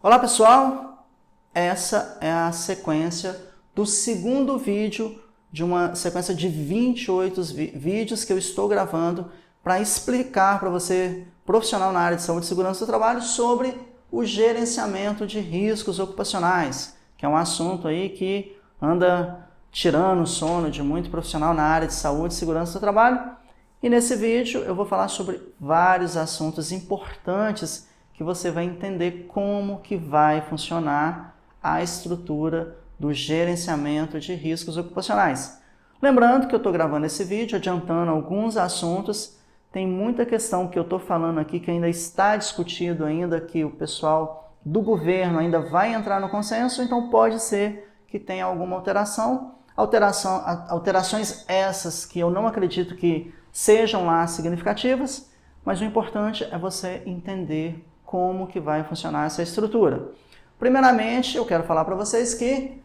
Olá pessoal, essa é a sequência do segundo vídeo de uma sequência de 28 vídeos que eu estou gravando para explicar para você, profissional na área de saúde e segurança do trabalho, sobre o gerenciamento de riscos ocupacionais, que é um assunto aí que anda tirando o sono de muito profissional na área de saúde e segurança do trabalho. E nesse vídeo eu vou falar sobre vários assuntos importantes que você vai entender como que vai funcionar a estrutura do gerenciamento de riscos ocupacionais. Lembrando que eu estou gravando esse vídeo, adiantando alguns assuntos, tem muita questão que eu estou falando aqui que ainda está discutido ainda, que o pessoal do governo ainda vai entrar no consenso, então pode ser que tenha alguma alterações essas que eu não acredito que sejam lá significativas, mas o importante é você entender como que vai funcionar essa estrutura. Primeiramente, eu quero falar para vocês que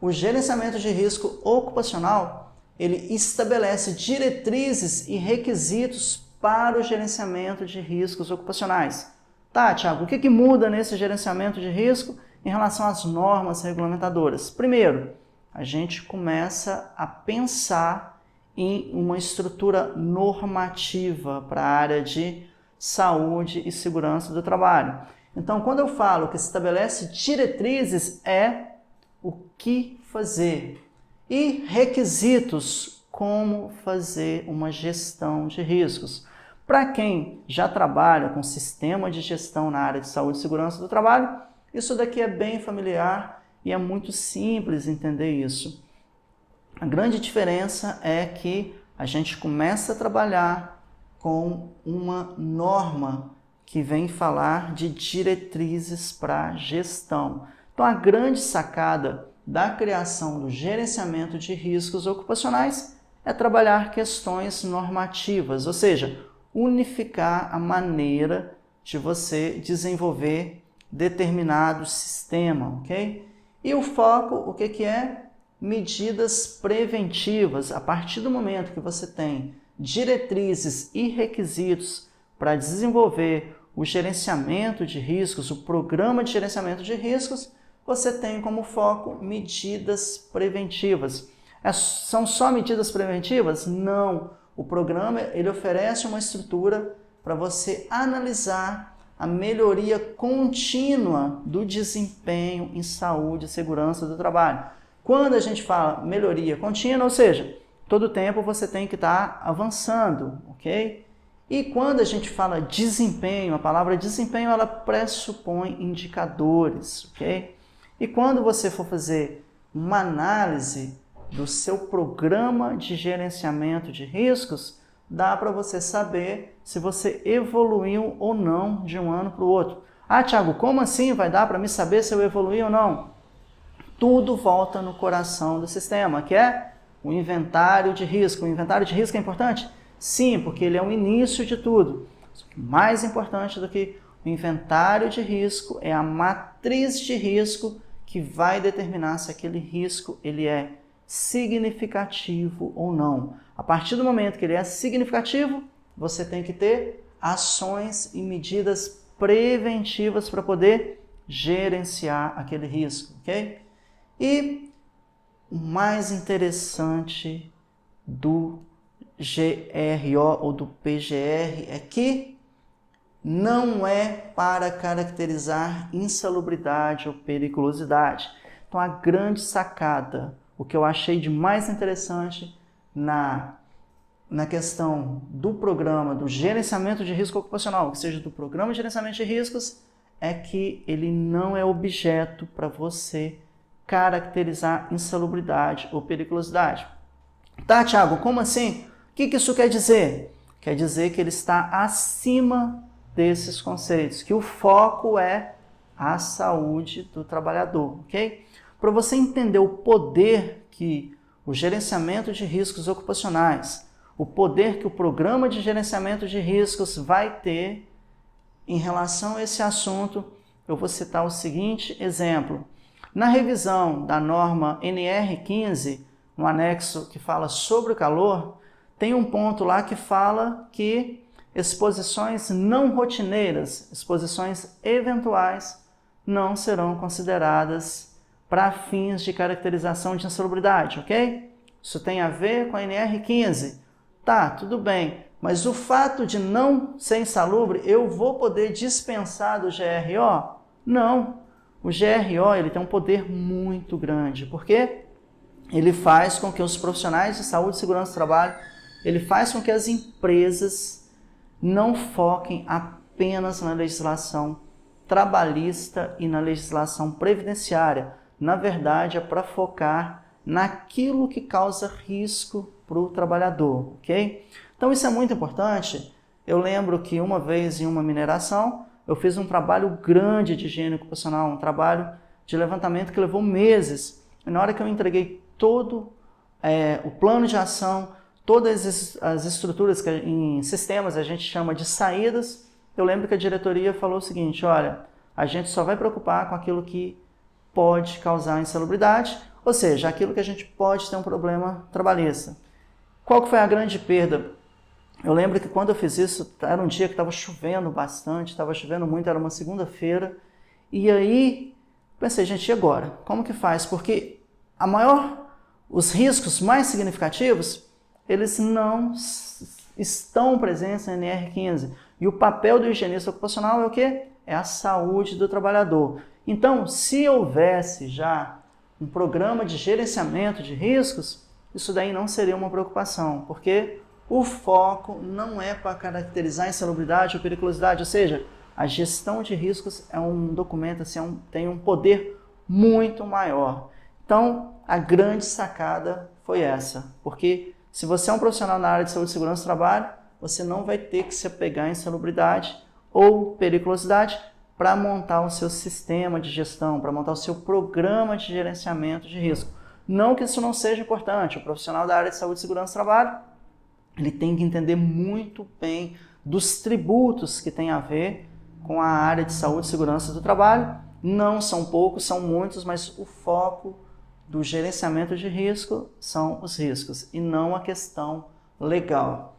o gerenciamento de risco ocupacional, ele estabelece diretrizes e requisitos para o gerenciamento de riscos ocupacionais. Tá, Thiago, o que muda nesse gerenciamento de risco em relação às normas regulamentadoras? Primeiro, a gente começa a pensar em uma estrutura normativa para a área de saúde e segurança do trabalho. Então, quando eu falo que estabelece diretrizes, é o que fazer. E requisitos, como fazer uma gestão de riscos. Para quem já trabalha com sistema de gestão na área de saúde e segurança do trabalho, isso daqui é bem familiar e é muito simples entender isso. A grande diferença é que a gente começa a trabalhar com uma norma que vem falar de diretrizes para gestão. Então, a grande sacada da criação do gerenciamento de riscos ocupacionais é trabalhar questões normativas, ou seja, unificar a maneira de você desenvolver determinado sistema, ok? E o foco, o que é? Medidas preventivas. A partir do momento que você tem diretrizes e requisitos para desenvolver o gerenciamento de riscos, o programa de gerenciamento de riscos, você tem como foco medidas preventivas. São só medidas preventivas? Não. O programa ele oferece uma estrutura para você analisar a melhoria contínua do desempenho em saúde e segurança do trabalho. Quando a gente fala melhoria contínua, ou seja, todo tempo você tem que estar avançando, ok? E quando a gente fala desempenho, a palavra desempenho ela pressupõe indicadores, ok? E quando você for fazer uma análise do seu programa de gerenciamento de riscos, dá para você saber se você evoluiu ou não de um ano para o outro. Ah, Thiago, como assim vai dar para me saber se eu evoluí ou não? Tudo volta no coração do sistema, que é o inventário de risco. O inventário de risco é importante? Sim, porque ele é o início de tudo. Mais importante do que o inventário de risco é a matriz de risco que vai determinar se aquele risco ele é significativo ou não. A partir do momento que ele é significativo, você tem que ter ações e medidas preventivas para poder gerenciar aquele risco, ok? E o mais interessante do GRO ou do PGR é que não é para caracterizar insalubridade ou periculosidade. Então, a grande sacada, o que eu achei de mais interessante na questão do programa, do gerenciamento de risco ocupacional, ou seja, do programa de gerenciamento de riscos, é que ele não é objeto para você caracterizar insalubridade ou periculosidade. Tá, Thiago, como assim? O que isso quer dizer? Quer dizer que ele está acima desses conceitos, que o foco é a saúde do trabalhador, ok? Para você entender o poder que o gerenciamento de riscos ocupacionais, o poder que o programa de gerenciamento de riscos vai ter em relação a esse assunto, eu vou citar o seguinte exemplo. Na revisão da norma NR15, no anexo que fala sobre o calor, tem um ponto lá que fala que exposições não rotineiras, exposições eventuais, não serão consideradas para fins de caracterização de insalubridade, ok? Isso tem a ver com a NR15. Tá, tudo bem, mas o fato de não ser insalubre, eu vou poder dispensar do GRO? Não. O GRO ele tem um poder muito grande, porque ele faz com que os profissionais de saúde e segurança do trabalho, ele faz com que as empresas não foquem apenas na legislação trabalhista e na legislação previdenciária. Na verdade, é para focar naquilo que causa risco para o trabalhador, ok? Então isso é muito importante. Eu lembro que uma vez em uma mineração, eu fiz um trabalho grande de higiene ocupacional, um trabalho de levantamento que levou meses. E na hora que eu entreguei todo o plano de ação, todas as estruturas que em sistemas a gente chama de saídas, eu lembro que a diretoria falou o seguinte: olha, a gente só vai preocupar com aquilo que pode causar insalubridade, ou seja, aquilo que a gente pode ter um problema trabalhista. Qual que foi a grande perda? Eu lembro que quando eu fiz isso, era um dia que estava chovendo bastante, estava chovendo muito, era uma segunda-feira, e aí pensei, gente, e agora? Como que faz? Porque os riscos mais significativos, eles não estão presentes na NR15. E o papel do higienista ocupacional é o quê? É a saúde do trabalhador. Então, se houvesse já um programa de gerenciamento de riscos, isso daí não seria uma preocupação, porque o foco não é para caracterizar insalubridade ou periculosidade, ou seja, a gestão de riscos é um documento, assim, tem um poder muito maior. Então, a grande sacada foi essa, porque se você é um profissional na área de saúde e segurança do trabalho, você não vai ter que se apegar à insalubridade ou periculosidade para montar o seu sistema de gestão, para montar o seu programa de gerenciamento de risco. Não que isso não seja importante, o profissional da área de saúde e segurança do trabalho, ele tem que entender muito bem dos tributos que tem a ver com a área de saúde e segurança do trabalho. Não são poucos, são muitos, mas o foco do gerenciamento de risco são os riscos e não a questão legal.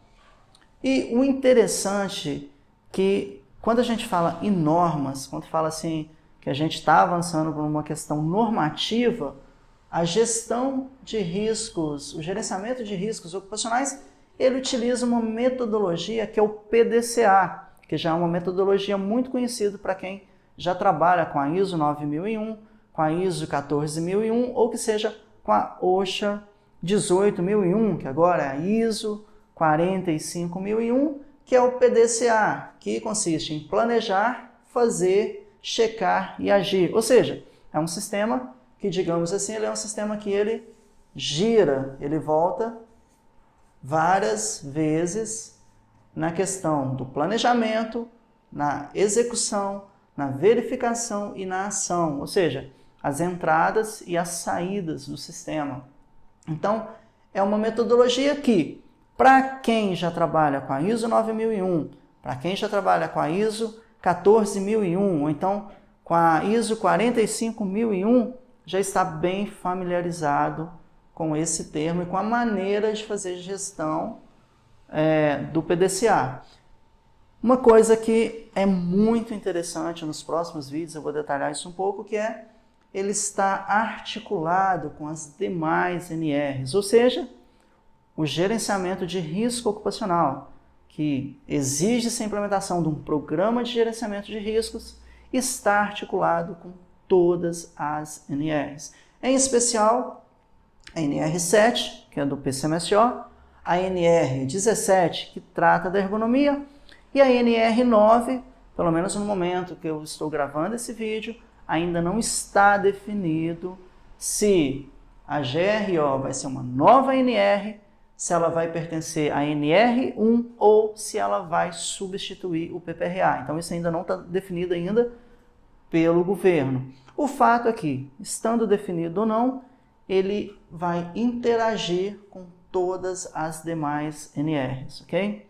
E o interessante que quando a gente fala em normas, quando fala assim que a gente está avançando por uma questão normativa, a gestão de riscos, o gerenciamento de riscos ocupacionais, ele utiliza uma metodologia que é o PDCA, que já é uma metodologia muito conhecida para quem já trabalha com a ISO 9001, com a ISO 14001 ou que seja com a OSHA 18001, que agora é a ISO 45001, que é o PDCA, que consiste em planejar, fazer, checar e agir. Ou seja, é um sistema que, digamos assim, ele é um sistema que ele gira, ele volta várias vezes na questão do planejamento, na execução, na verificação e na ação, ou seja, as entradas e as saídas do sistema. Então, é uma metodologia que, para quem já trabalha com a ISO 9001, para quem já trabalha com a ISO 14001, ou então com a ISO 45001, já está bem familiarizado com esse termo e com a maneira de fazer gestão do PDCA. Uma coisa que é muito interessante nos próximos vídeos, eu vou detalhar isso um pouco, que é ele está articulado com as demais NRs, ou seja, o gerenciamento de risco ocupacional, que exige-se a implementação de um programa de gerenciamento de riscos, está articulado com todas as NRs. Em especial, a NR7, que é do PCMSO, a NR17, que trata da ergonomia, e a NR9, pelo menos no momento que eu estou gravando esse vídeo, ainda não está definido se a GRO vai ser uma nova NR, se ela vai pertencer à NR1 ou se ela vai substituir o PPRA. Então isso ainda não está definido ainda pelo governo. O fato é que, estando definido ou não, ele vai interagir com todas as demais NRs, ok?